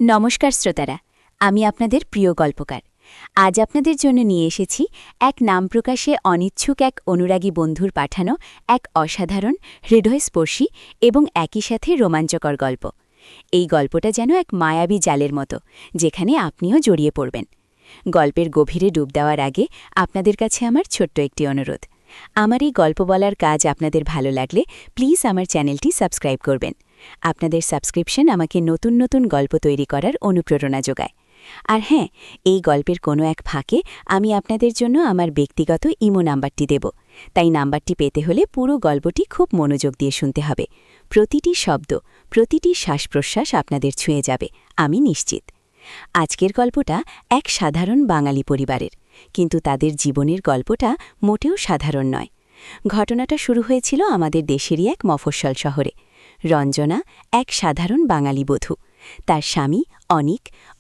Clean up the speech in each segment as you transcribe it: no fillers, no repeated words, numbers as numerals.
নমস্কার শ্রোতারা, আমি আপনাদের প্রিয় গল্পকার। আজ আপনাদের জন্য নিয়ে এসেছি এক নাম প্রকাশে অনিচ্ছুক এক অনুরাগী বন্ধুর পাঠানো এক অসাধারণ, হৃদয়স্পর্শী এবং একই সাথে রোমাঞ্চকর গল্প। এই গল্পটা যেন এক মায়াবী জালের মতো, যেখানে আপনিও জড়িয়ে পড়বেন। গল্পের গভীরে ডুব দেওয়ার আগে আপনাদের কাছে আমার ছোট্ট একটি অনুরোধ। আমার এই গল্প বলার কাজ আপনাদের ভালো লাগলে প্লিজ আমার চ্যানেলটি সাবস্ক্রাইব করবেন। আপনাদের সাবস্ক্রিপশন আমাকে নতুন নতুন গল্প তৈরি করার অনুপ্রেরণা যোগায়। আর হ্যাঁ, এই গল্পের কোনো এক ফাঁকে আমি আপনাদের জন্য আমার ব্যক্তিগত ইমো নাম্বারটি দেব, তাই নাম্বারটি পেতে হলে পুরো গল্পটি খুব মনোযোগ দিয়ে শুনতে হবে। প্রতিটি শব্দ, প্রতিটি শ্বাস-প্রশ্বাস আপনাদের ছুঁয়ে যাবে, আমি নিশ্চিত। আজকের গল্পটা এক সাধারণ বাঙালি পরিবারের, কিন্তু তাদের জীবনের গল্পটা মোটেও সাধারণ নয়। ঘটনাটা শুরু হয়েছিল আমাদের দেশেরই এক মফস্বল শহরে। রঞ্জনা এক সাধারণ বাঙালি বধূ। তার স্বামী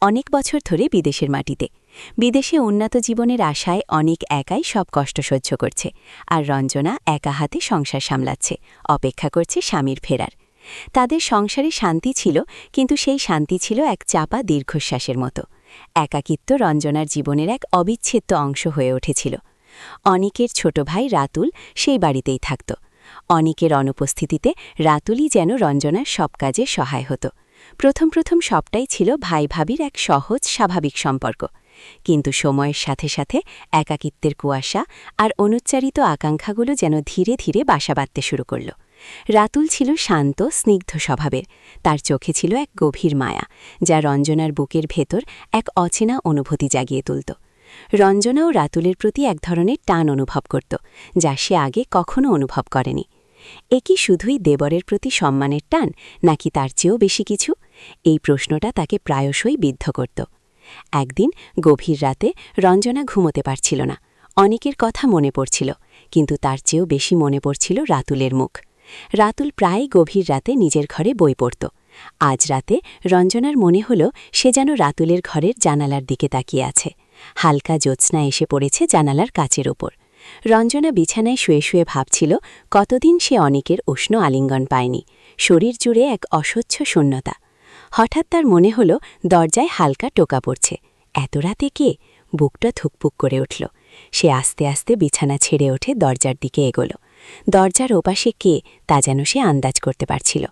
অনেক বছর ধরে বিদেশের মাটিতে। বিদেশে উন্নত জীবনের আশায় একাই সব কষ্ট সহ্য করছে, আর রঞ্জনা একা হাতে সংসার সামলাচ্ছে, অপেক্ষা করছে স্বামীর ফেরার। তাদের সংসারে শান্তি ছিল, কিন্তু সেই শান্তি ছিল এক চাপা দীর্ঘশ্বাসের মতো। একাকিত্ব রঞ্জনার জীবনের এক অবিচ্ছেদ্য অংশ হয়ে উঠেছিল। অনিকের ছোট ভাই রাতুল সেই বাড়িতেই থাকত। অনিকের অনুপস্থিতিতে রাতুলই যেন রঞ্জনার সব কাজে সহায় হতো। প্রথম সবটাই ছিল ভাই ভাবির এক সহজ স্বাভাবিক সম্পর্ক, কিন্তু সময়ের সাথে সাথে একাকিত্বের কুয়াশা আর অনুচ্চারিত আকাঙ্ক্ষাগুলো যেন ধীরে ধীরে বাসা বাঁধতে শুরু করল। রাতুল ছিল শান্ত, স্নিগ্ধ স্বভাবের। তার চোখে ছিল এক গভীর মায়া, যা রঞ্জনার বুকের ভেতর এক অচেনা অনুভূতি জাগিয়ে তুলত। রঞ্জনাও রাতুলের প্রতি এক ধরনের টান অনুভব করত, যা সে আগে কখনো অনুভব করেনি। এ কি শুধুই দেবরের প্রতি সম্মানের টান, নাকি তার চেয়েও বেশি কিছু? এই প্রশ্নটা তাকে প্রায়শই বিদ্ধ করত। একদিন গভীর রাতে রঞ্জনা ঘুমোতে পারছিল না। অনেকের কথা মনে পড়ছিল, কিন্তু তার চেয়েও বেশি মনে পড়ছিল রাতুলের মুখ। রাতুল প্রায় গভীর রাতে নিজের ঘরে বই পড়ত। আজ রাতে রঞ্জনার মনে হল সে যেন রাতুলের ঘরের জানালার দিকে তাকিয়ে আছে। হালকা জ্যোৎস্না এসে পড়েছে জানালার কাচের ওপর। রঞ্জনা বিছানায় শুয়ে শুয়ে ভাবছিল কতদিন সে অনেকের উষ্ণ আলিঙ্গন পায়নি। শরীর জুড়ে এক অস্বচ্ছ শূন্যতা। হঠাৎ তার মনে হল দরজায় হালকা টোকা পড়ছে। এত রাতে কে? বুকটা ধুকপুক করে উঠল। সে আস্তে আস্তে বিছানা ছেড়ে ওঠে দরজার দিকে এগোল। দরজার ওপাশে কে, তা যেন সে আন্দাজ করতে পারছিল।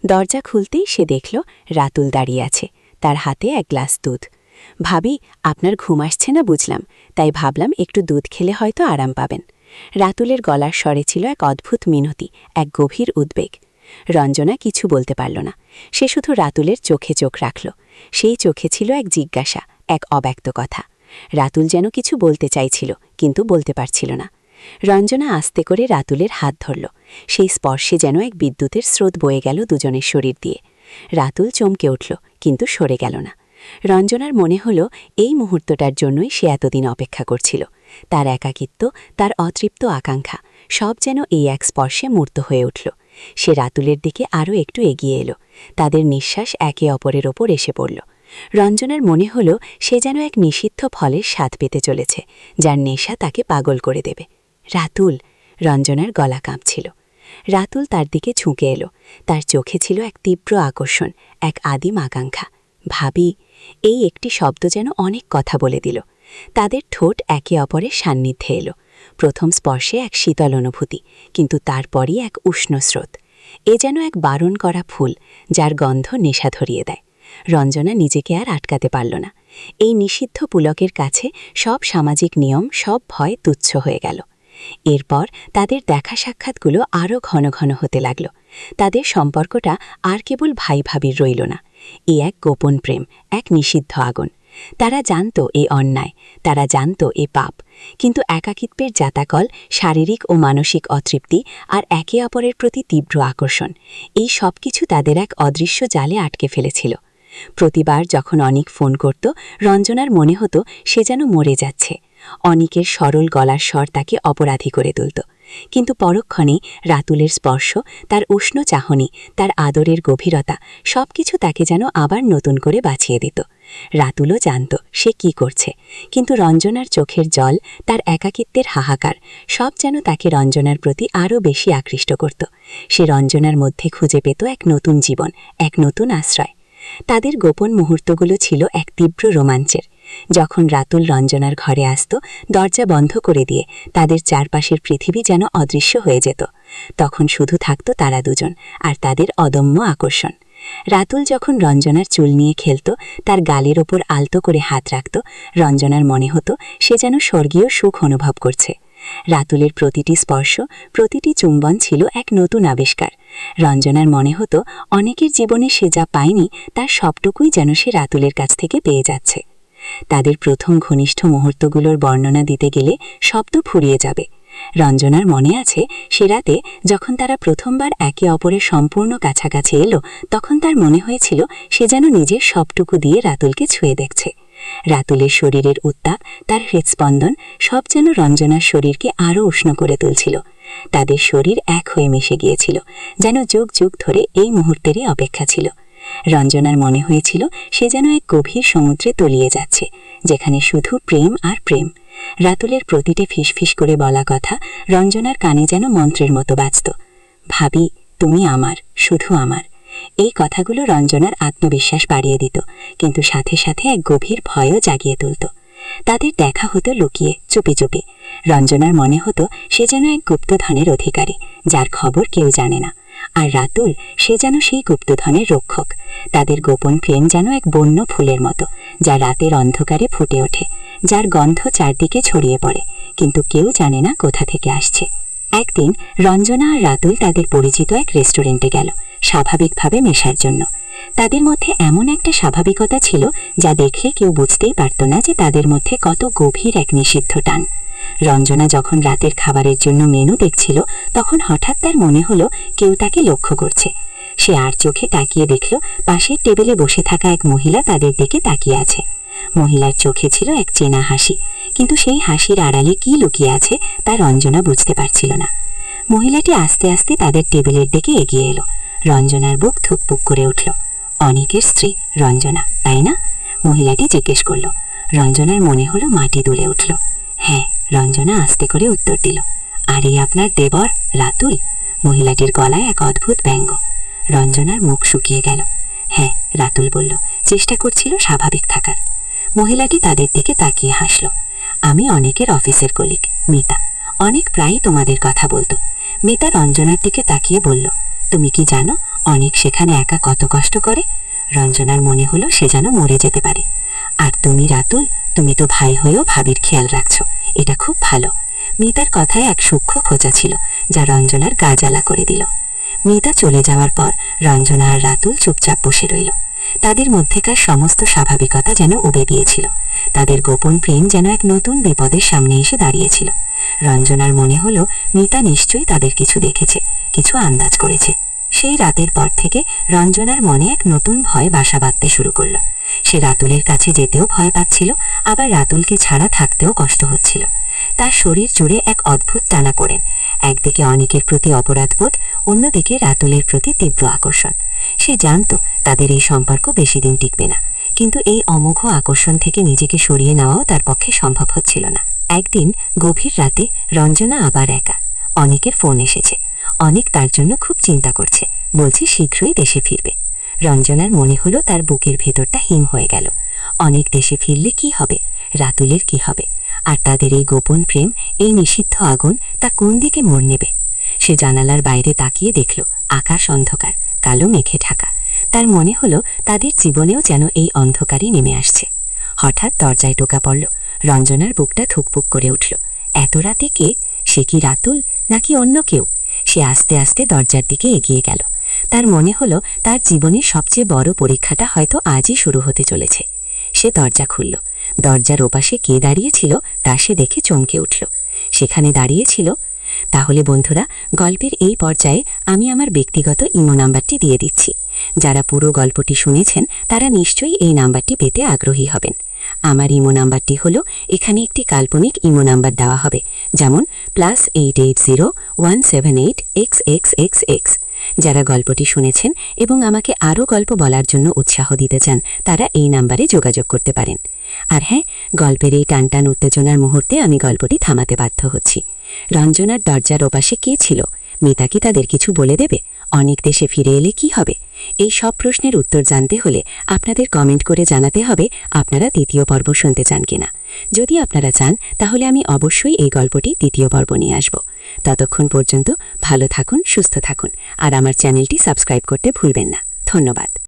দরজা খুলতেই সে দেখল রাতুল দাঁড়িয়ে আছে, তার হাতে এক গ্লাস দুধ। ভাবি, আপনার ঘুম আসছে না বুঝলাম, তাই ভাবলাম একটু দুধ খেলে হয়তো আরাম পাবেন। রাতুলের গলার স্বরে ছিল এক অদ্ভুত মিনতি, এক গভীর উদ্বেগ। রঞ্জনা কিছু বলতে পারল না। সে শুধু রাতুলের চোখে চোখ রাখল। সেই চোখে ছিল এক জিজ্ঞাসা, এক অব্যক্ত কথা। রাতুল যেন কিছু বলতে চাইছিল, কিন্তু বলতে পারছিল না। রঞ্জনা আস্তে করে রাতুলের হাত ধরল। সেই স্পর্শে যেন এক বিদ্যুতের স্রোত বয়ে গেল দুজনের শরীর দিয়ে। রাতুল চমকে উঠল, কিন্তু সরে গেল না। রঞ্জনার মনে হল এই মুহূর্তটার জন্যই সে এতদিন অপেক্ষা করছিল। তার একাকিত্ব, তার অতৃপ্ত আকাঙ্ক্ষা, সব যেন এই এক স্পর্শে মূর্ত হয়ে উঠল। সে রাতুলের দিকে আরও একটু এগিয়ে এলো। তাদের নিঃশ্বাস একে অপরের ওপর এসে পড়ল। রঞ্জনার মনে হল সে যেন এক নিষিদ্ধ ফলের স্বাদ পেতে চলেছে, যার নেশা তাকে পাগল করে দেবে। রাতুল! রঞ্জনার গলা কাঁপছিল। রাতুল তার দিকে ঝুঁকে এলো। তার চোখে ছিল এক তীব্র আকর্ষণ, এক আদিম আকাঙ্ক্ষা। ভাবি! এই একটি শব্দ যেন অনেক কথা বলে দিল। তাদের ঠোঁট একে অপরের সান্নিধ্যে এলো। প্রথম স্পর্শে এক শীতল অনুভূতি, কিন্তু তারপরই এক উষ্ণ স্রোত। এ যেন এক বারণ করা ফুল, যার গন্ধ নেশা ধরিয়ে দেয়। রঞ্জনা নিজেকে আর আটকাতে পারল না। এই নিষিদ্ধ পুলকের কাছে সব সামাজিক নিয়ম, সব ভয় তুচ্ছ হয়ে গেল। এরপর তাদের দেখা সাক্ষাৎগুলো আরও ঘন ঘন হতে লাগল। তাদের সম্পর্কটা আর কেবল ভাই ভাবির রইল না। এ এক গোপন প্রেম, এক নিষিদ্ধ আগুন। তারা জানত এ অন্যায়, তারা জানত এ পাপ, কিন্তু একাকিত্বের জাতাকল, শারীরিক ও মানসিক অতৃপ্তি আর একে অপরের প্রতি তীব্র আকর্ষণ, এই সব কিছু তাদের এক অদৃশ্য জালে আটকে ফেলেছিল। প্রতিবার যখন অনিক ফোন করত, রঞ্জনার মনে হতো সে যেন মরে যাচ্ছে। অনিকের সরল গলার স্বর তাকে অপরাধী করে তুলত, কিন্তু পরক্ষণেই রাতুলের স্পর্শ, তার উষ্ণ চাহনি, তার আদরের গভীরতা, সবকিছু তাকে যেন আবার নতুন করে বাঁচিয়ে দিত। রাতুলও জানত সে কি করছে, কিন্তু রঞ্জনার চোখের জল, তার একাকিত্বের হাহাকার, সব যেন তাকে রঞ্জনার প্রতি আরও বেশি আকৃষ্ট করত। সে রঞ্জনার মধ্যে খুঁজে পেত এক নতুন জীবন, এক নতুন আশ্রয়। তাদের গোপন মুহূর্তগুলো ছিল এক তীব্র রোমাঞ্চের। যখন রাতুল রঞ্জনার ঘরে আসত, দরজা বন্ধ করে দিয়ে তাদের চারপাশের পৃথিবী যেন অদৃশ্য হয়ে যেত। তখন শুধু থাকত তারা দুজন আর তাদের অদম্য আকর্ষণ। রাতুল যখন রঞ্জনার চুল নিয়ে খেলত, তার গালের ওপর আলতো করে হাত রাখত, রঞ্জনার মনে হতো সে যেন স্বর্গীয় সুখ অনুভব করছে। রাতুলের প্রতিটি স্পর্শ, প্রতিটি চুম্বন ছিল এক নতুন আবিষ্কার। রঞ্জনার মনে হতো অনেকের জীবনে সে যা পায়নি তার সবটুকুই যেন সে রাতুলের কাছ থেকে পেয়ে যাচ্ছে। তাদের প্রথম ঘনিষ্ঠ মুহূর্তগুলোর বর্ণনা দিতে গেলে শব্দ ফুরিয়ে যাবে। রঞ্জনার মনে আছে সে রাতে যখন তারা প্রথমবার একে অপরের সম্পূর্ণ কাছাকাছি এলো, তখন তার মনে হয়েছিল সে যেন নিজের সবটুকু দিয়ে রাতুলকে ছুঁয়ে দেখছে। রাতুলের শরীরের উত্তাপ, তার হৃৎস্পন্দন সব যেন রঞ্জনার শরীরকে আরও উষ্ণ করে তুলছিল। তাদের শরীর এক হয়ে মিশে গিয়েছিল, যেন যুগ যুগ ধরে এই মুহূর্তেরই অপেক্ষা ছিল। রঞ্জনার মনে হয়েছিল সে যেন এক গভীর সমুদ্রে তলিয়ে যাচ্ছে, যেখানে শুধু প্রেম আর প্রেম। রাতুলের প্রতিটি ফিসফিস করে বলা কথা রঞ্জনার কানে যেন মন্ত্রের মতো বাজত। ভাবি, তুমি আমার, শুধু আমার। এই কথাগুলো রঞ্জনার আত্মবিশ্বাস বাড়িয়ে দিত, কিন্তু সাথে সাথে এক গভীর ভয়ও জাগিয়ে তুলত। তাদের দেখা হতো লুকিয়ে, চুপি চুপি। রঞ্জনার মনে হতো সে যেন এক গুপ্তধনের অধিকারী, যার খবর কেউ জানে না। আর রাতুল, সে যেন সেই গুপ্তধনের রক্ষক। তাদের গোপন প্রেম যেন এক বন্য ফুলের মতো, যা রাতের অন্ধকারে ফুটে ওঠে, যার গন্ধ চারদিকে ছড়িয়ে পড়ে, কিন্তু কেউ জানে না কোথা থেকে আসছে। একদিন রঞ্জনা আর রাতুল তাদের পরিচিত এক রেস্টুরেন্টে গেল, স্বাভাবিকভাবে মেশার জন্য। তাদের মধ্যে এমন একটা স্বাভাবিকতা ছিল যা দেখলে কেউ বুঝতেই পারত না যে তাদের মধ্যে কত গভীর এক নিষিদ্ধ টান। রঞ্জনা যখন রাতের খাবারের জন্য মেনু দেখছিল, তখন হঠাৎ তার মনে হলো কেউ তাকে লক্ষ্য করছে। সে আর চোখে তাকিয়ে দেখল পাশের টেবিলে বসে থাকা এক মহিলা তাদের দিকে তাকিয়ে আছে। মহিলার চোখে ছিল এক চেনা হাসি, কিন্তু সেই হাসির আড়ালে কি লুকিয়ে আছে তা রঞ্জনা বুঝতে পারছিল না। মহিলাটি আস্তে আস্তে তাদের টেবিলের দিকে এগিয়ে এলো। রঞ্জনার বুক ধুকপুক করে উঠল। অনিকের স্ত্রী রঞ্জনা, তাই না? মহিলাটি জিজ্ঞেস করল। রঞ্জনার মনে হলো মাটি দুলে উঠল। হ্যাঁ, রঞ্জনা আস্তে করে উত্তর দিল। আর এই আপনার দেবর রাতুল? মহিলাটির গলায় এক অদ্ভুত ব্যঙ্গ। রঞ্জনার মুখ শুকিয়ে গেল। হ্যাঁ, রাতুল বলল, চেষ্টা করছিল স্বাভাবিক থাকার। মহিলাটি তাদের দিকে তাকিয়ে হাসল। আমি অনেকের অফিসের কলিগ, মিতা। অনেক প্রায়ই তোমাদের কথা বলতো। মিতা রঞ্জনার দিকে তাকিয়ে বলল, তুমি কি জানো অনেক সেখানে একা কত কষ্ট করে? রঞ্জনার মনে হলো সে যেন মরে যেতে পারে। আর তুমি রাতুল, তুমি তো ভাই হয়েও ভাবির খেয়াল রাখছো, এটা খুব ভালো। মিতার কথায় এক সূক্ষ্ম খোঁচা ছিল, যা রঞ্জনার গা জ্বালা করে দিল। মিতা চলে যাওয়ার পর রঞ্জনা আর রাতুল চুপচাপ বসে রইল। তাদের মধ্যেকার সমস্ত স্বাভাবিকতা যেন উবে গিয়েছিল। তাদের গোপন প্রেম যেন এক নতুন বিপদের সামনে এসে দাঁড়িয়েছিল। রঞ্জনার মনে হলো মিতা নিশ্চয়ই তাদের কিছু দেখেছে, কিছু আন্দাজ করেছে। সেই রাতের পর থেকে রঞ্জনার মনে এক নতুন ভয় বাসা বাঁধতে শুরু করল। সে রাতুলের কাছে যেতেও ভয় পাচ্ছিল, আবার রাতুলকে ছাড়া থাকতেও কষ্ট হচ্ছিল। তার শরীর জুড়ে এক অদ্ভুত টানা পড়েন। একদিকে অনেকের প্রতি অপরাধবোধ, অন্যদিকে রাতুলের প্রতি তীব্র আকর্ষণ। সে জানত তাদের এই সম্পর্ক বেশি দিন টিকবে না, কিন্তু এই অমোঘ আকর্ষণ থেকে নিজেকে সরিয়ে নেওয়াও তার পক্ষে সম্ভব হচ্ছিল না। একদিন গভীর রাতে রঞ্জনা আবার একা। অনেকের ফোন এসেছে। অনেক তার জন্য খুব চিন্তা করছে, বলছে শীঘ্রই দেশে ফিরবে। রঞ্জনার মনে হলো তার বুকের ভেতরটা হিম হয়ে গেল। অনেক দেশে ফিরলে কি হবে, রাতুলের কি হবে? আর তাদের এই গোপন প্রেম, এই নিষিদ্ধ আগুন, তা কোন দিকে মোড় নেবে? সে জানালার বাইরে তাকিয়ে দেখল আকাশ অন্ধকার, কালো মেঘে ঢাকা। তার মনে হলো তাদের জীবনেও যেন এই অন্ধকারই নেমে আসছে। হঠাৎ দরজায় টোকা পড়ল। রঞ্জনার বুকটা ধুকপুক করে উঠল। এত রাতে কে? সে কি রাতুল নাকি অন্য কেউ? সে আস্তে আস্তে দরজার দিকে এগিয়ে গেল। তার মনে হলো তার জীবনের সবচেয়ে বড় পরীক্ষাটা হয়তো আজই শুরু হতে চলেছে। সে দরজা খুলল। দরজার ওপাশে কে দাঁড়িয়েছিল তা সে দেখে চমকে উঠল। সেখানে দাঁড়িয়েছিল। তাহলে বন্ধুরা, গল্পের এই পর্যায়ে আমি আমার ব্যক্তিগত ইমো নাম্বারটি দিয়ে দিচ্ছি। যারা পুরো গল্পটি শুনেছেন তারা নিশ্চয়ই এই নাম্বারটি পেতে আগ্রহী হবেন। আমার ইমো নাম্বারটি হলো, এখানে একটি কাল্পনিক ইমো নাম্বার দেওয়া হবে, যেমন +880178xxxx। যারা গল্পটি শুনেছেন এবং আমাকে আরও গল্প বলার জন্য উৎসাহ দিতে চান, তারা এই নাম্বারে যোগাযোগ করতে পারেন। আর হ্যাঁ, গল্পের এই টানটান উত্তেজনার মুহূর্তে আমি গল্পটি থামাতে বাধ্য হচ্ছি। রঞ্জনার দরজার ওপাশে কে ছিল? মিতা কি তাদের কিছু বলে দেবে? অনেক দেশে ফিরে এলে কি হবে? এই সব প্রশ্নের উত্তর জানতে হলে আপনাদের কমেন্ট করে জানাতে হবে আপনারা দ্বিতীয় পর্ব শুনতে চান কিনা। যদি আপনারা চান তাহলে আমি অবশ্যই এই গল্পটি দ্বিতীয় পর্ব নিয়ে আসব। ততক্ষণ পর্যন্ত ভালো থাকুন, সুস্থ থাকুন আর আমার চ্যানেলটি সাবস্ক্রাইব করতে ভুলবেন না। ধন্যবাদ।